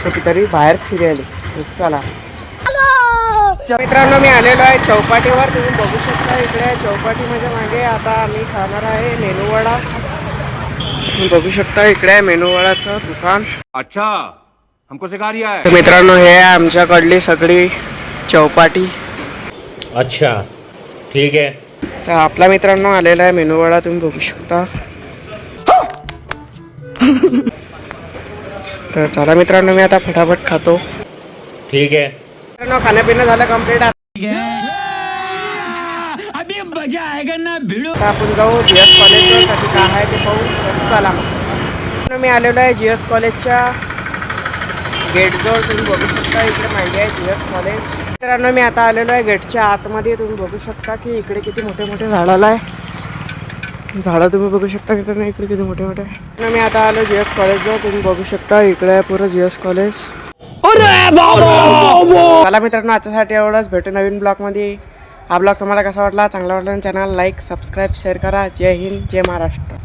कुठेतरी बाहेर फिरायला. चला मित्रांनो, मी आलेलो आहे चौपाटीवर. तुम्ही बघू शकता इकडे चौपाटीमध्ये मागे आता आम्ही खाणार आहे मेनूवडा. तुम्ही बघू शकता इकडे आहे मेनूवडाचं दुकान. अच्छा, हमको सिखा रिया है. तर मित्रांनो, हे आहे आमच्याकडली सगळी चौपाटी. अच्छा ठीक आहे. तर आपला मित्रांनो आलेला आहे मेनूवडा. तुम्ही बघू शकता. तर चला मित्रांनो, मी आता फटाफट खातो. ठीक आहे. मित्रांनो, खाणंपिणं झालं कम्प्लीट. अभी मजा आएगा ना भिड़ो. आता आपण जाऊ GS कॉलेजवर. साठी काय आहे ते पाहू. चला मग. मी आलेलो आहे GS कॉलेजच्या गेटजवळ. तुम्ही बघू शकता इकडे मागे आहे GS कॉलेज. मित्रांनो, मी आता आलेलो आहे गेटच्या आतमध्ये. तुम्ही बघू शकता की इकडे किती मोठे मोठे झाडाला आहे. झाडं तुम्ही बघू शकता मित्रांनो इकडे किती मोठे मोठे. मी आता आलो GS कॉलेजवर. तुम्ही बघू शकता इकडे आहे पुरं GS कॉलेज. चला मित्रांनो, आजच्यासाठी एवढंच. भेटू नवीन ब्लॉगमध्ये. हा ब्लॉग तुम्हाला कसा वाटला? चांगला वाटला चॅनल लाईक सबस्क्राईब शेअर करा. जय हिंद, जय महाराष्ट्र.